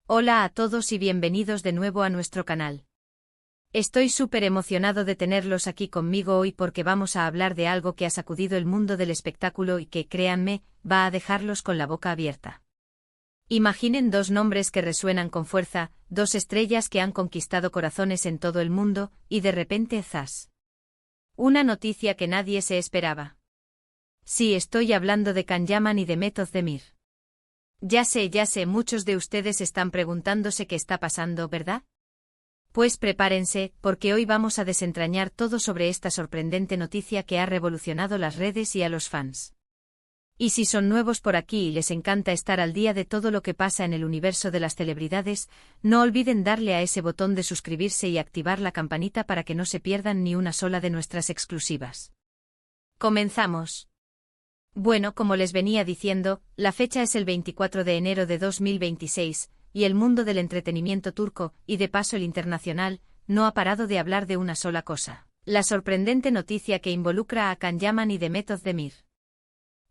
Hola a todos y bienvenidos de nuevo a nuestro canal. Estoy súper emocionado de tenerlos aquí conmigo hoy porque vamos a hablar de algo que ha sacudido el mundo del espectáculo y que, créanme, va a dejarlos con la boca abierta. Imaginen dos nombres que resuenan con fuerza, dos estrellas que han conquistado corazones en todo el mundo, y de repente ¡zas! Una noticia que nadie se esperaba. Sí, estoy hablando de Can Yaman y de Method Demir. Ya sé, muchos de ustedes están preguntándose qué está pasando, ¿verdad? Pues prepárense, porque hoy vamos a desentrañar todo sobre esta sorprendente noticia que ha revolucionado las redes y a los fans. Y si son nuevos por aquí y les encanta estar al día de todo lo que pasa en el universo de las celebridades, no olviden darle a ese botón de suscribirse y activar la campanita para que no se pierdan ni una sola de nuestras exclusivas. Comenzamos. Bueno, como les venía diciendo, la fecha es el 24 de enero de 2026, y el mundo del entretenimiento turco, y de paso el internacional, no ha parado de hablar de una sola cosa: la sorprendente noticia que involucra a Can Yaman y Method Demir.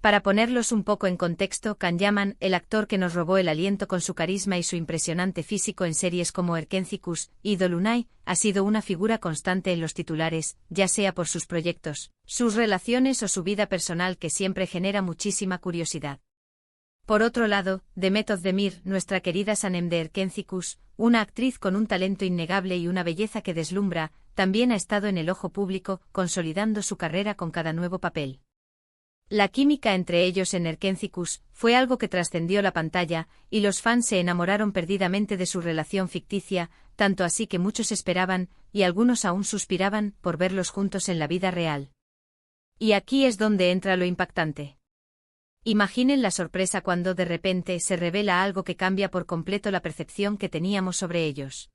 Para ponerlos un poco en contexto, Can Yaman, el actor que nos robó el aliento con su carisma y su impresionante físico en series como Erkenzicus y Dolunay, ha sido una figura constante en los titulares, ya sea por sus proyectos, sus relaciones o su vida personal, que siempre genera muchísima curiosidad. Por otro lado, Method Demir, nuestra querida Sanem de Erkenzicus, una actriz con un talento innegable y una belleza que deslumbra, también ha estado en el ojo público, consolidando su carrera con cada nuevo papel. La química entre ellos en Erkenzicus fue algo que trascendió la pantalla, y los fans se enamoraron perdidamente de su relación ficticia, tanto así que muchos esperaban, y algunos aún suspiraban, por verlos juntos en la vida real. Y aquí es donde entra lo impactante. Imaginen la sorpresa cuando de repente se revela algo que cambia por completo la percepción que teníamos sobre ellos.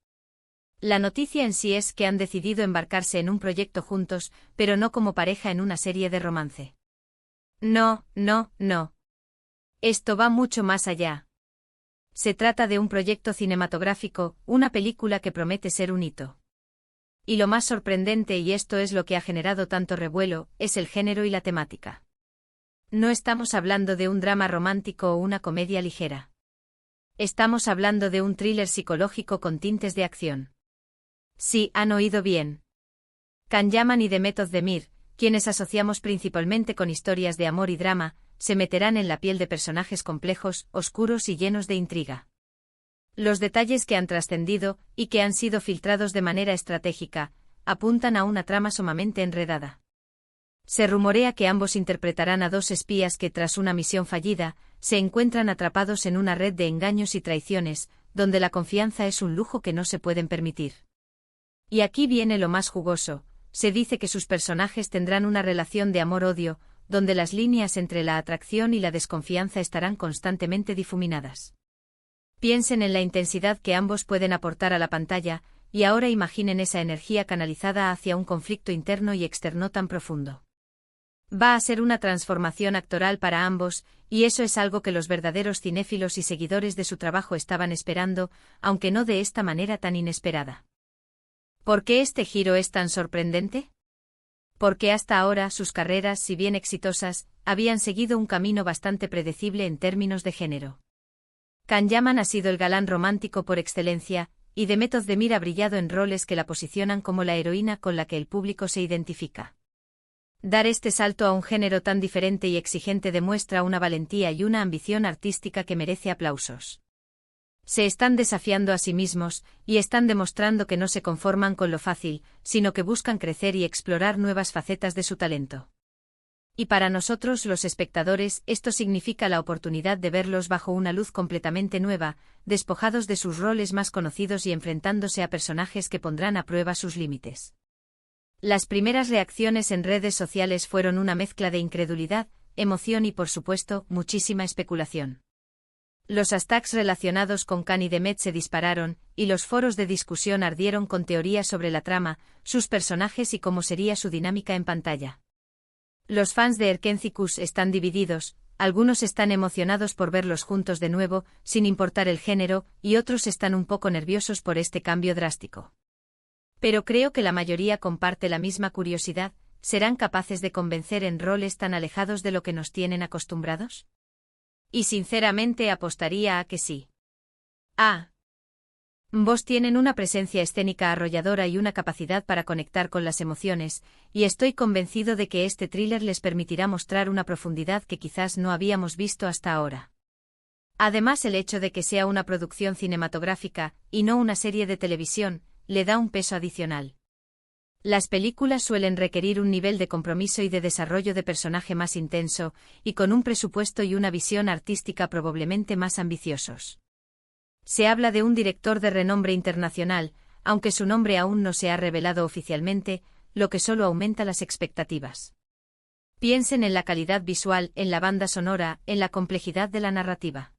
La noticia en sí es que han decidido embarcarse en un proyecto juntos, pero no como pareja en una serie de romance. No. Esto va mucho más allá. Se trata de un proyecto cinematográfico, una película que promete ser un hito. Y lo más sorprendente, y esto es lo que ha generado tanto revuelo, es el género y la temática. No estamos hablando de un drama romántico o una comedia ligera. Estamos hablando de un thriller psicológico con tintes de acción. Sí, han oído bien. Can Yaman y Method Demir, quienes asociamos principalmente con historias de amor y drama, se meterán en la piel de personajes complejos, oscuros y llenos de intriga. Los detalles que han trascendido, y que han sido filtrados de manera estratégica, apuntan a una trama sumamente enredada. Se rumorea que ambos interpretarán a dos espías que, tras una misión fallida, se encuentran atrapados en una red de engaños y traiciones, donde la confianza es un lujo que no se pueden permitir. Y aquí viene lo más jugoso. Se dice que sus personajes tendrán una relación de amor-odio, donde las líneas entre la atracción y la desconfianza estarán constantemente difuminadas. Piensen en la intensidad que ambos pueden aportar a la pantalla, y ahora imaginen esa energía canalizada hacia un conflicto interno y externo tan profundo. Va a ser una transformación actoral para ambos, y eso es algo que los verdaderos cinéfilos y seguidores de su trabajo estaban esperando, aunque no de esta manera tan inesperada. ¿Por qué este giro es tan sorprendente? Porque hasta ahora sus carreras, si bien exitosas, habían seguido un camino bastante predecible en términos de género. Can Yaman ha sido el galán romántico por excelencia, y Method Demir ha brillado en roles que la posicionan como la heroína con la que el público se identifica. Dar este salto a un género tan diferente y exigente demuestra una valentía y una ambición artística que merece aplausos. Se están desafiando a sí mismos, y están demostrando que no se conforman con lo fácil, sino que buscan crecer y explorar nuevas facetas de su talento. Y para nosotros, los espectadores, esto significa la oportunidad de verlos bajo una luz completamente nueva, despojados de sus roles más conocidos y enfrentándose a personajes que pondrán a prueba sus límites. Las primeras reacciones en redes sociales fueron una mezcla de incredulidad, emoción y, por supuesto, muchísima especulación. Los hashtags relacionados con Can y Method se dispararon, y los foros de discusión ardieron con teorías sobre la trama, sus personajes y cómo sería su dinámica en pantalla. Los fans de Erkenzicus están divididos, algunos están emocionados por verlos juntos de nuevo, sin importar el género, y otros están un poco nerviosos por este cambio drástico. Pero creo que la mayoría comparte la misma curiosidad: ¿serán capaces de convencer en roles tan alejados de lo que nos tienen acostumbrados? Y sinceramente apostaría a que sí. Ambos tienen una presencia escénica arrolladora y una capacidad para conectar con las emociones, y estoy convencido de que este thriller les permitirá mostrar una profundidad que quizás no habíamos visto hasta ahora. Además, el hecho de que sea una producción cinematográfica, y no una serie de televisión, le da un peso adicional. Las películas suelen requerir un nivel de compromiso y de desarrollo de personaje más intenso, y con un presupuesto y una visión artística probablemente más ambiciosos. Se habla de un director de renombre internacional, aunque su nombre aún no se ha revelado oficialmente, lo que solo aumenta las expectativas. Piensen en la calidad visual, en la banda sonora, en la complejidad de la narrativa.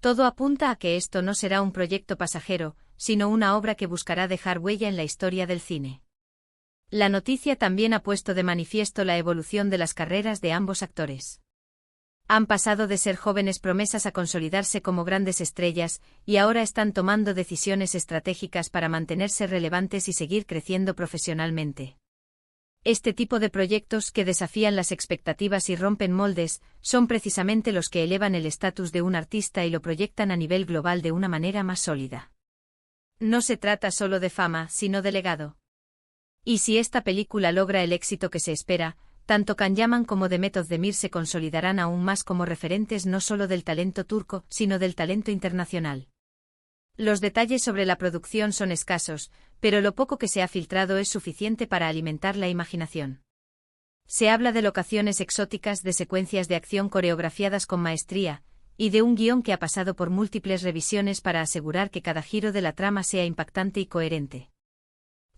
Todo apunta a que esto no será un proyecto pasajero, sino una obra que buscará dejar huella en la historia del cine. La noticia también ha puesto de manifiesto la evolución de las carreras de ambos actores. Han pasado de ser jóvenes promesas a consolidarse como grandes estrellas, y ahora están tomando decisiones estratégicas para mantenerse relevantes y seguir creciendo profesionalmente. Este tipo de proyectos que desafían las expectativas y rompen moldes, son precisamente los que elevan el estatus de un artista y lo proyectan a nivel global de una manera más sólida. No se trata solo de fama, sino de legado. Y si esta película logra el éxito que se espera, tanto Can Yaman como Demet Özdemir se consolidarán aún más como referentes no solo del talento turco, sino del talento internacional. Los detalles sobre la producción son escasos, pero lo poco que se ha filtrado es suficiente para alimentar la imaginación. Se habla de locaciones exóticas, de secuencias de acción coreografiadas con maestría, y de un guión que ha pasado por múltiples revisiones para asegurar que cada giro de la trama sea impactante y coherente.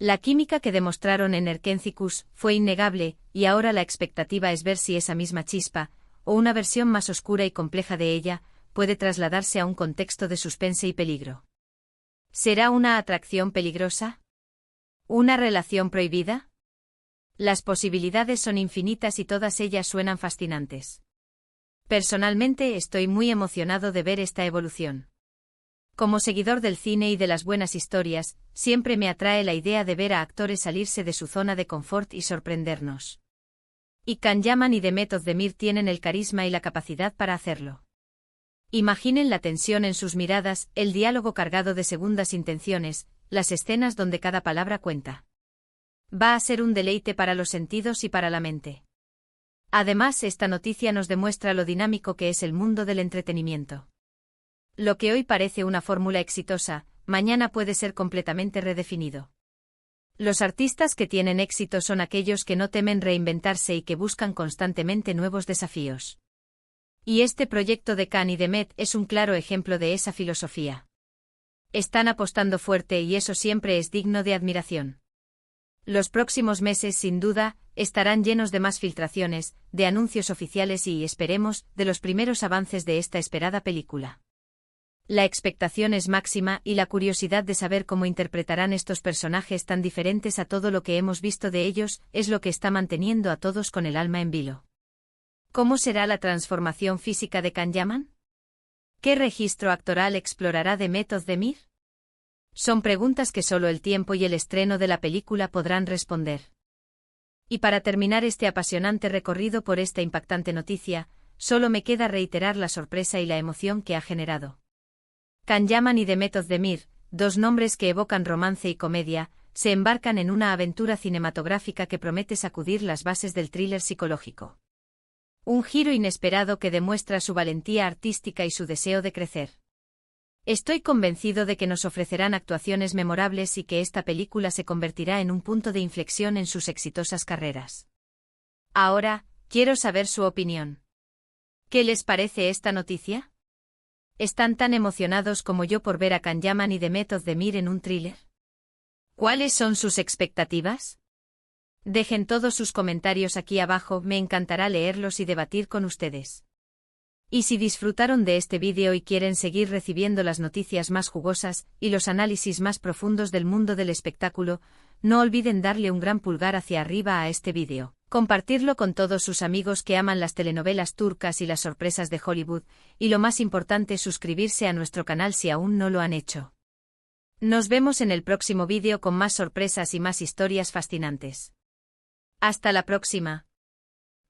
La química que demostraron en Erkencikus fue innegable, y ahora la expectativa es ver si esa misma chispa, o una versión más oscura y compleja de ella, puede trasladarse a un contexto de suspense y peligro. ¿Será una atracción peligrosa? ¿Una relación prohibida? Las posibilidades son infinitas y todas ellas suenan fascinantes. Personalmente estoy muy emocionado de ver esta evolución. Como seguidor del cine y de las buenas historias, siempre me atrae la idea de ver a actores salirse de su zona de confort y sorprendernos. Y Can Yaman y Demet Özdemir tienen el carisma y la capacidad para hacerlo. Imaginen la tensión en sus miradas, el diálogo cargado de segundas intenciones, las escenas donde cada palabra cuenta. Va a ser un deleite para los sentidos y para la mente. Además, esta noticia nos demuestra lo dinámico que es el mundo del entretenimiento. Lo que hoy parece una fórmula exitosa, mañana puede ser completamente redefinido. Los artistas que tienen éxito son aquellos que no temen reinventarse y que buscan constantemente nuevos desafíos. Y este proyecto de Can y Demet es un claro ejemplo de esa filosofía. Están apostando fuerte y eso siempre es digno de admiración. Los próximos meses, sin duda, estarán llenos de más filtraciones, de anuncios oficiales y, esperemos, de los primeros avances de esta esperada película. La expectación es máxima y la curiosidad de saber cómo interpretarán estos personajes tan diferentes a todo lo que hemos visto de ellos es lo que está manteniendo a todos con el alma en vilo. ¿Cómo será la transformación física de Can Yaman? ¿Qué registro actoral explorará Demet Özdemir? Son preguntas que solo el tiempo y el estreno de la película podrán responder. Y para terminar este apasionante recorrido por esta impactante noticia, solo me queda reiterar la sorpresa y la emoción que ha generado. Can Yaman y Demet Özdemir, dos nombres que evocan romance y comedia, se embarcan en una aventura cinematográfica que promete sacudir las bases del thriller psicológico. Un giro inesperado que demuestra su valentía artística y su deseo de crecer. Estoy convencido de que nos ofrecerán actuaciones memorables y que esta película se convertirá en un punto de inflexión en sus exitosas carreras. Ahora, quiero saber su opinión. ¿Qué les parece esta noticia? ¿Están tan emocionados como yo por ver a Can Yaman y Demet Özdemir en un thriller? ¿Cuáles son sus expectativas? Dejen todos sus comentarios aquí abajo, me encantará leerlos y debatir con ustedes. Y si disfrutaron de este vídeo y quieren seguir recibiendo las noticias más jugosas y los análisis más profundos del mundo del espectáculo, no olviden darle un gran pulgar hacia arriba a este vídeo, compartirlo con todos sus amigos que aman las telenovelas turcas y las sorpresas de Hollywood, y lo más importante, suscribirse a nuestro canal si aún no lo han hecho. Nos vemos en el próximo vídeo con más sorpresas y más historias fascinantes. Hasta la próxima.